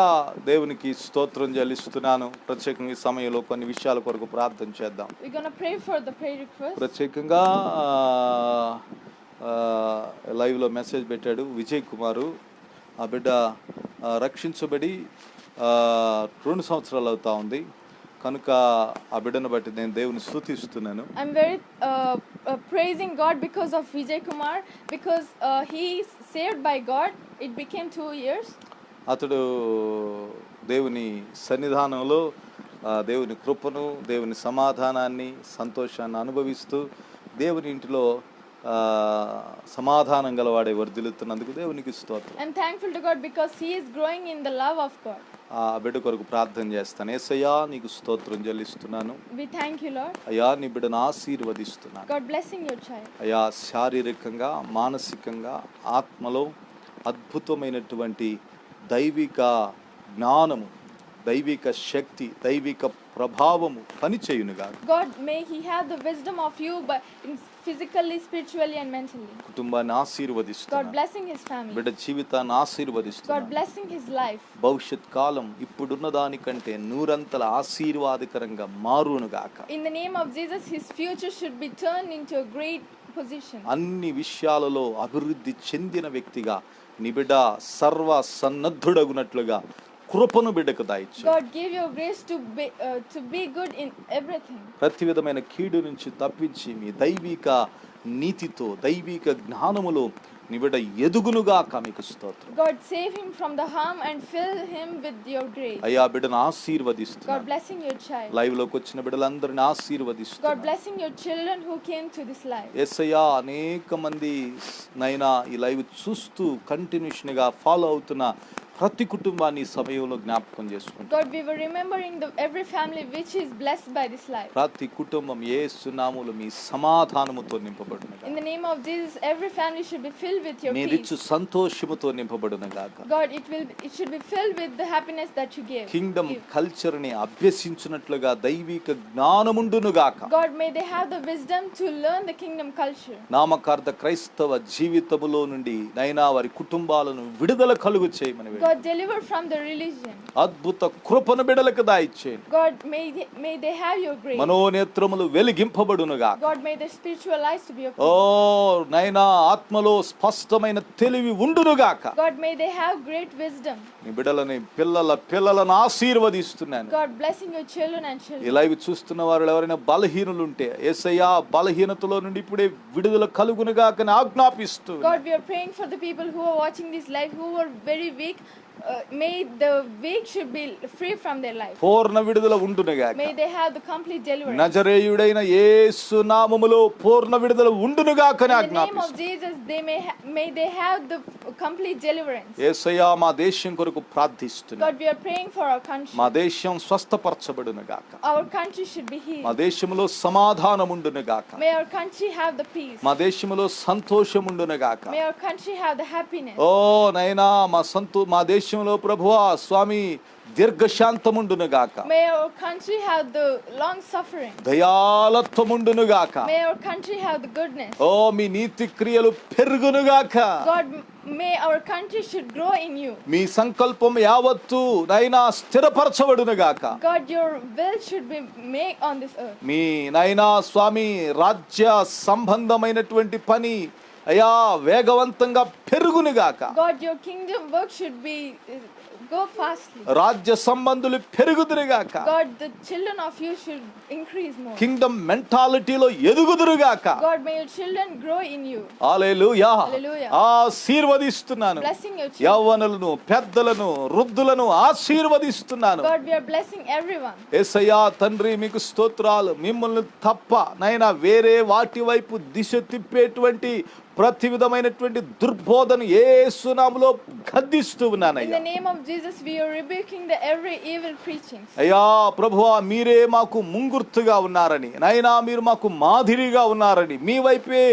దేవునికి స్తోత్రం చెల్లిస్తున్నాను. ప్రత్యేకంగా ఈ సమయంలో కొన్ని విషయాల కొరకు ప్రార్థన చేద్దాం. We're going to pray for the prayer request. ప్రత్యేకంగా లైవ్లో మెసేజ్ పెట్టాడు విజయ్ కుమారు. ఆ బిడ్డ రక్షించబడి 2 సంవత్సరాలు అవుతా ఉంది. కనుక ఆ బిడ్డను బట్టి నేను దేవుని స్తుతిస్తున్నాను. I'm very praising God because of Vijay Kumar, because he is saved by God. It became 2 years. అతడు దేవుని సన్నిధానంలో దేవుని కృపను, దేవుని సమాధానాన్ని, సంతోషాన్ని అనుభవిస్తూ దేవుని ఇంటిలో సమాధానం గలవాడే వర్ధిల్లుతున్నందుకు దేవునికి స్తోత్రం. I'm thankful to God because he is growing in the love of God. ఆ బిడ్డ కొరకు ప్రార్థన చేస్తాను. యేసయ్యా నీకు స్తోత్రం చెల్లిస్తున్నాను. We thank you, Lord. అయ్యా నీ బిడ్డను ఆశీర్వదిస్తున్నాను. God blessing your child. అయ్యా శారీరకంగా, మానసికంగా, ఆత్మలో అద్భుతమైనటువంటి దైవిక జ్ఞానము, దైవిక శక్తి, దైవిక ప్రభావము పనిచేయునుగా. God, may he have the wisdom of you, but physically, spiritually and mentally. కుటుంబాన్ని God ఆశీర్వదిస్తున్నాను. blessing his family. బిడ్డ జీవితాన్ని God ఆశీర్వదిస్తున్నాను. blessing his life. భవిష్యత్ కాలం ఇప్పుడున్న దానికంటే 100 ఆశీర్వాదకరంగా మారునుగాక. In the name of Jesus, his future should be turned into a great position. అన్ని విషయాలలో అభివృద్ధి చెందిన వ్యక్తిగా నీ బిడ్డ సర్వ సన్నద్ధుడగునట్లుగా కృపను బిడ్డకు దాయిచ్చు. God give your grace to be good in everything. ప్రతి విధమైన కీడు నుంచి తప్పించి మీ దైవిక నీతితో, దైవిక జ్ఞానములో నీ బిడ్డ ఎదుగునుగాక. మీకు స్తోత్రం. God save him from the harm and fill him with your grace. అయ్యా బిడ్డను God ఆశీర్వదిస్తున్నాను. blessing your child. Live లోకి వచ్చిన బిడ్డలందరినీ God ఆశీర్వదిస్తున్నాను. blessing your children who came to this life. యేసయ్యా అనేక మంది నైనా ఈ లైవ్ చూస్తూ కంటిన్యూషన్ గా ఫాలో అవుతున్న ప్రతి కుటుంబాన్ని ఈ సమయంలో జ్ఞాపకం చేసుకుంటాం. God, we were remembering every family which is blessed by this life. ప్రతి కుటుంబం యేసు నామములో మీ సమాధానముతో నింపబడునుగాక. In the name of Jesus, every family should be filled with your మీరిచ్చు peace. సంతోషముతో నింపబడునుగాక. God, it should be filled with the happiness that you give. Kingdom culture ని అభ్యసించినట్లుగా దైవిక జ్ఞానముండునుగాక. God, may they have the wisdom to learn the kingdom culture. నామకార్థ క్రైస్తవ జీవితములో నుండి నైనా వారి కుటుంబాలను విడుదల కలుగు చేయమని God, deliver from the religion. అద్భుత కృపను బిడలకు దాయిచ్చేయండి. God, may they have your grace. మనోనేత్రములు వెలిగింపబడునుగాక. God, may their spiritual eyes to be oh open. నైనా ఆత్మలో స్పష్టమైన తెలివి ఉండునుగాక. God, may they have great wisdom. నీ బిడ్డలని పిల్లలను ఆశీర్వదిస్తున్నాను. God, blessing your children and ఈ children. లైవ్ చూస్తున్న వారు ఎవరైనా బలహీనులుంటే యేసయ్యా బలహీనతలో నుండి ఇప్పుడే విడుదల కలుగునుగాక అని ఆజ్ఞాపిస్తూ. God, we are praying for the people who are watching this live who are very weak. May the weak should be free from their life. పూర్ణ విడుదల ఉండునుగాక. May they have the complete deliverance. నజరేయుడైన యేసు నామములో పూర్ణ విడుదల ఉండునుగాక అని In the name of ఆజ్ఞాపిస్తూ. Jesus, may they have the complete deliverance. యేసయ్యా మా దేశం కొరకు ప్రార్థిస్తున్నాను. God, we are praying for our country. మా దేశం స్వస్థపరచబడునుగాక. Our country should be మా healed. దేశంలో సమాధానం ఉండునుగాక. May our country have the peace. మా దేశంలో సంతోషం ఉండునుగాక. May our country have the happiness. ఓ నైనా మా దేశంలో ప్రభువా స్వామి దీర్ఘశాంతముండునుగాక. May our country have the long suffering. దయాలత్వముండునుగాక. May our country have the goodness. ఓ మీ నీతి క్రియలు పెరుగునుగాక. God, may our country should grow in you. మీ సంకల్పం యావత్తు నైనా స్థిరపరచబడునుగాక. God, your will should be made on this earth. మీ నైనా స్వామి రాజ్య సంబంధమైనటువంటి పని అయా వేగవంతంగా పెరుగునుగాక. God, your kingdom work should be go fastly. రాజ్య సంబంధులు పెరుగుదురుగాక. God, the children of you should increase more. Kingdom మెంటాలిటీలో ఎదుగుదురుగాక. God, may your children grow in you. Hallelujah. Hallelujah. ఆశీర్వదిస్తున్నాను. Blessing your children. యవ్వనులను, పెద్దలను, వృద్ధులను ఆశీర్వదిస్తున్నాను. God, we are blessing everyone. యేసయ్యా తండ్రి మీకు స్తోత్రాలు. మిమ్మల్ని తప్ప నైనా వేరే వాటి వైపు దిశ తిప్పేటువంటి ప్రతి విధమైనటువంటి దుర్బోధన యేసు నామములో గద్దిస్తూ In ఉన్నానయ్యా. the name of Jesus, we are rebuking the every evil preaching. అయ్యా ప్రభువా, మీరే మాకు ముంగుర్తుగా ఉన్నారని, నైనా మీరు మాకు మాదిరిగా ఉన్నారని, మీ వైపే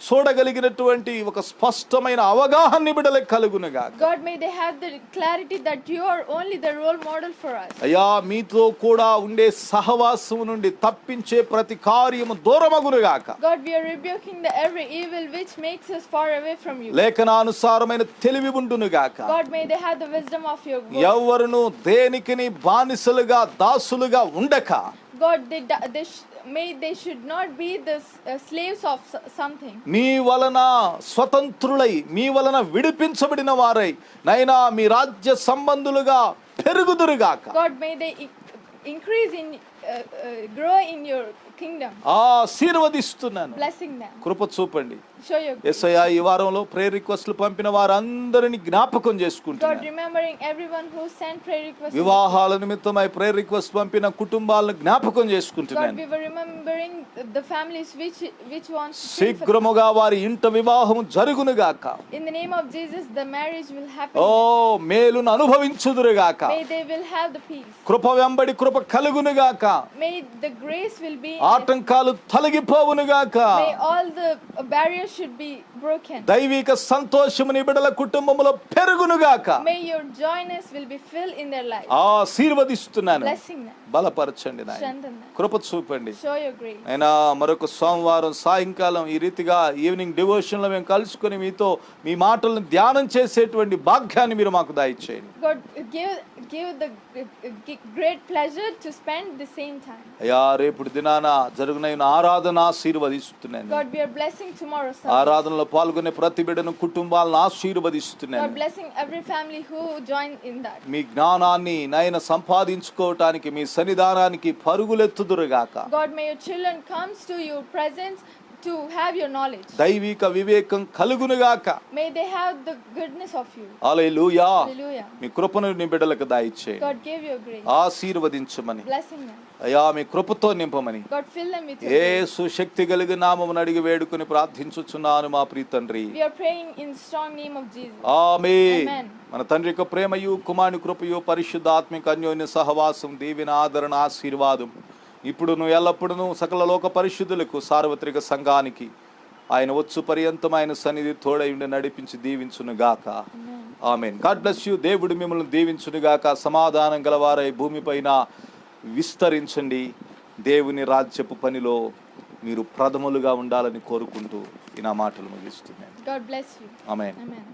చూడగలిగినటువంటి ఒక స్పష్టమైన అవగాహన బిడ్డలకు కలుగునుగా. God, may they have the clarity that you are only the role model for us. అయ్యా మీతో కూడా ఉండే సహవాసము నుండి తప్పించే ప్రతి కార్యము దూరమగునుగాక. God, we are rebuking the every evil which makes us far away from you. లేఖనానుసారమైన తెలివి ఉండునుగాక. God, may they have the wisdom of your word. ఎవరును దేనికిని బానిసలుగా దాసులుగా ఉండక, God, they should not be the slaves of something. మీ వలన స్వతంత్రులై, మీ వలన విడిపించబడిన వారై నైనా మీ రాజ్య సంబంధులుగా పెరుగుదురుగాక. God, may they increase in grow in your kingdom. ఆశీర్వదిస్తున్నాను. Blessing them. కృప చూపండి. Show your grace. యేసయ్యా ఈ వారంలో ప్రేయర్ రిక్వెస్ట్లు పంపిన వారందరిని జ్ఞాపకం God, చేసుకుంటున్నాను. remembering everyone who sent prayer requests. వివాహాల నిమిత్తమై ప్రేయర్ రిక్వెస్ట్ పంపిన కుటుంబాలను జ్ఞాపకం God, చేసుకుంటున్నాను. we were remembering the families which wants to pray for them. శీఘ్రముగా వారి ఇంట వివాహము జరుగునుగాక. In the name of Jesus, the marriage will happen. ఓ మేలును అనుభవించుదురుగాక. May they will have the peace. కృప వెంబడి కృప కలుగునుగాక. May the grace will be. ఆటంకాలు తొలగిపోవునుగాక. May all the barriers should be broken. దైవిక సంతోషము నీ బిడ్డల కుటుంబములో పెరుగునుగాక. May your joyness will be filled in their life. ఆశీర్వదిస్తున్నాను. Blessing them. బలపరచండి నాయన. Strengthen them. కృప చూపండి. Show your grace. అయినా మరొక సోమవారం సాయంకాలం ఈ రీతిగా ఈవినింగ్ డివోషన్ లో మేము కలుసుకొని మీతో మీ మాటలను ధ్యానం చేసేటువంటి భాగ్యాన్ని మీరు మాకు దయచేయండి. God, give the great pleasure to spend the same time. అయ్యా రేపు దినాన జరుగునైన ఆరాధన ఆశీర్వదిస్తున్నాను. God, we are blessing tomorrow's service. ఆరాధనలో పాల్గొనే ప్రతి బిడ్డను కుటుంబాలను ఆశీర్వదిస్తున్నాను. God, blessing every family who join in that. మీ జ్ఞానాన్ని నైనా సంపాదించుకోవటానికి మీ సన్నిధానానికి పరుగులెత్తుదురుగాక. God, may your children comes to your presence to have your knowledge. దైవిక వివేకం కలుగునుగాక. May they have the goodness of you. Hallelujah. Hallelujah. మీ కృపను నీ బిడ్డలకు దయచేయండి. God, give your grace. ఆశీర్వదించమని, Blessing them. అయ్యా మీ కృపతో నింపమని God, fill them with your grace. యేసు శక్తి కలిగిన నామమున అడిగి వేడుకొని ప్రార్థించుచున్నాను మా ప్రియ తండ్రి. We are praying in strong name of Jesus. Amen. Amen. మన తండ్రి యొక్క ప్రేమయు, కుమారుని కృపయు, పరిశుద్ధాత్మిక అన్యోన్య సహవాసం, దీవెన, ఆదరణ, ఆశీర్వాదం ఇప్పుడును ఎల్లప్పుడూ సకల లోక పరిశుద్ధులకు, సార్వత్రిక సంఘానికి ఆయన వచ్చు పర్యంతం ఆయన సన్నిధి తోడై ఉండి నడిపించి దీవించును గాక. ఆమేన్. God bless you. దేవుడు మిమ్మల్ని దీవించును గాక. సమాధానం గలవారై భూమిపైన విస్తరించండి. దేవుని రాజ్యపు పనిలో మీరు ప్రథములుగా ఉండాలని కోరుకుంటూ ఈ నా మాటలు ముగిస్తున్నాను. God bless you. Amen. Amen.